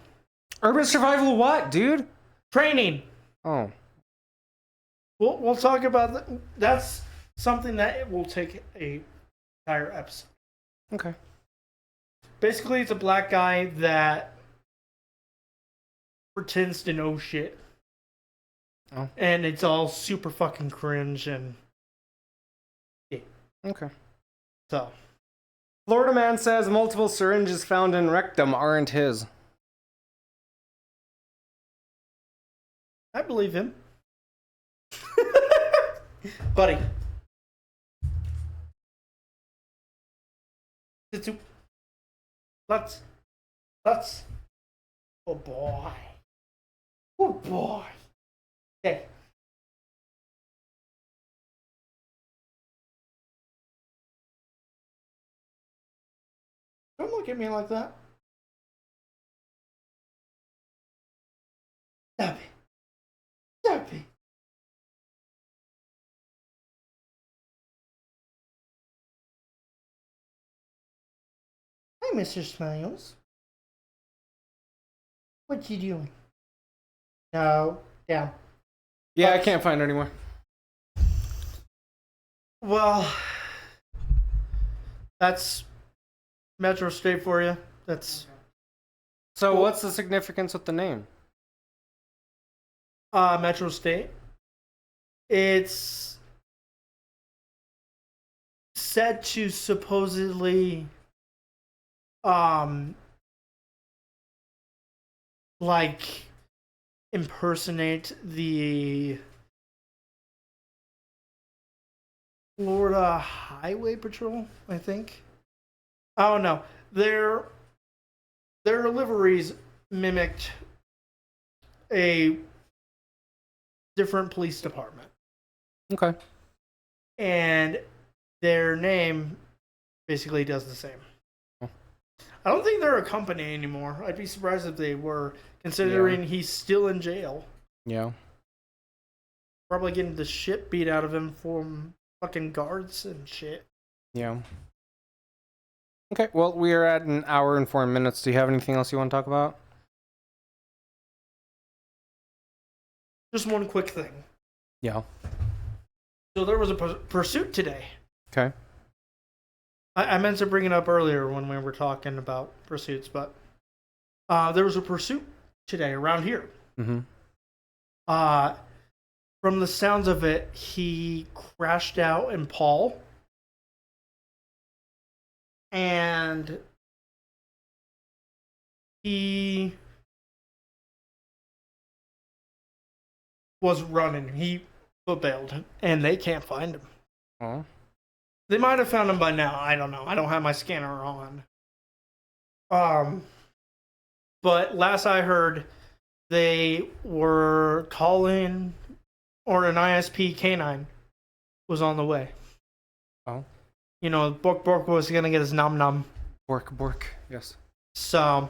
Urban survival what, dude? Training. Oh. We'll talk about that. That's something that it will take a entire episode. Okay. Basically, it's a black guy that pretends to know shit. Oh. And it's all super fucking cringe and yeah. Okay. So. Florida man says multiple syringes found in rectum aren't his. I believe him. Buddy. Let's. Oh boy. Oh boy. Okay. Don't look at me like that. Stop it. Stop it. Hi, Mr. Smiles. What you doing? No, down. Yeah, I can't find her anymore. Well, that's Metro State for you. That's So what's the significance with the name? Metro State. It's said to supposedly like impersonate the Florida Highway Patrol, I think. I don't know. Their liveries mimicked a different police department. Okay. And their name basically does the same. I don't think they're a company anymore. I'd be surprised if they were, considering he's still in jail. Yeah. Probably getting the shit beat out of him from fucking guards and shit. Yeah. Okay, well, we are at an hour and 4 minutes. Do you have anything else you want to talk about? Just one quick thing. Yeah. So there was a pursuit today. Okay. I meant to bring it up earlier when we were talking about pursuits, but there was a pursuit today around here. Mm-hmm. From the sounds of it, he crashed out in Paul. And he was running. He foot bailed, and they can't find him. Oh. They might have found him by now. I don't know. I don't have my scanner on. But last I heard, they were calling, or an ISP canine was on the way. Oh. You know, Bork was gonna get his nom nom. Bork. Yes. So,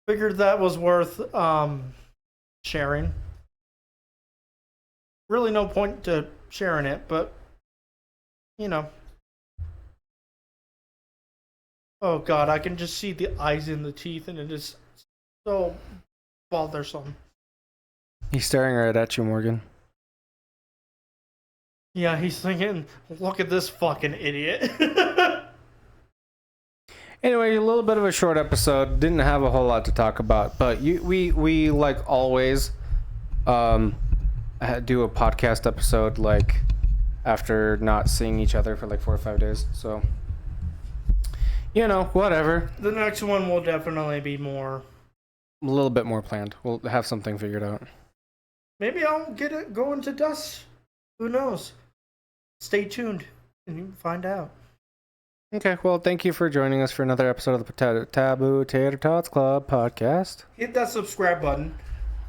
figured that was worth sharing. Really, no point to sharing it, but you know. Oh God, I can just see the eyes in the teeth, and it is so bothersome. He's staring right at you, Morgan. Yeah, he's thinking, look at this fucking idiot. Anyway, a little bit of a short episode. Didn't have a whole lot to talk about, but we like always do a podcast episode like after not seeing each other for like 4 or 5 days. So, you know, whatever. The next one will definitely be A little bit more planned. We'll have something figured out. Maybe I'll get it going to dust. Who knows? Stay tuned and you can find out. Okay, well, thank you for joining us for another episode of the Taboo Tater Tots Club podcast. Hit that subscribe button.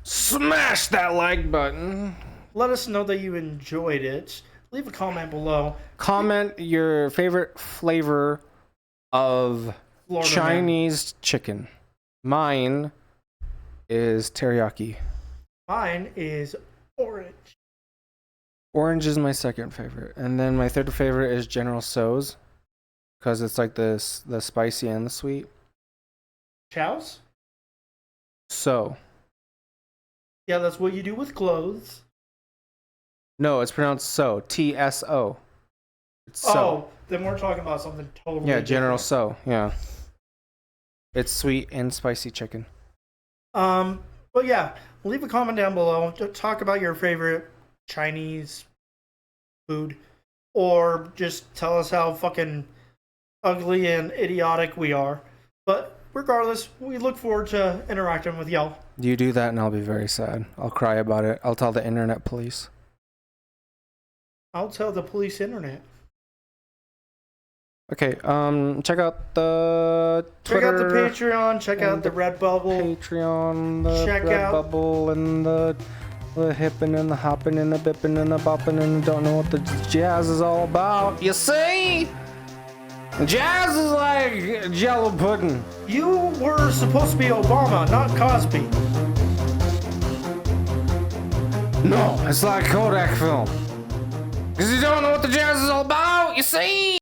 Smash that like button. Let us know that you enjoyed it. Leave a comment below. Comment your favorite flavor of Florida Chinese chicken. Mine is teriyaki. Mine is orange. Orange is my second favorite. And then my third favorite is General Tso's. Because it's like the spicy and the sweet. Chow's? So. Yeah, that's what you do with clothes. No, it's pronounced so. Tso. It's so. Oh, then we're talking about something totally Yeah, General different. So. Yeah. It's sweet and spicy chicken. But yeah, leave a comment down below. Talk about your favorite Chinese food. Or just tell us how fucking ugly and idiotic we are. But regardless, we look forward to interacting with y'all. You do that and I'll be very sad. I'll cry about it. I'll tell the internet police. I'll tell the police internet. Okay, check out the Twitter. Check out the Patreon, check out the Redbubble. Patreon, the Check out- Redbubble, and the hippin' and the hoppin' and the bippin' and the boppin' and don't know what the jazz is all about. You see? Jazz is like Jello pudding. You were supposed to be Obama, not Cosby. No, it's like Kodak film. Because you don't know what the jazz is all about, you see?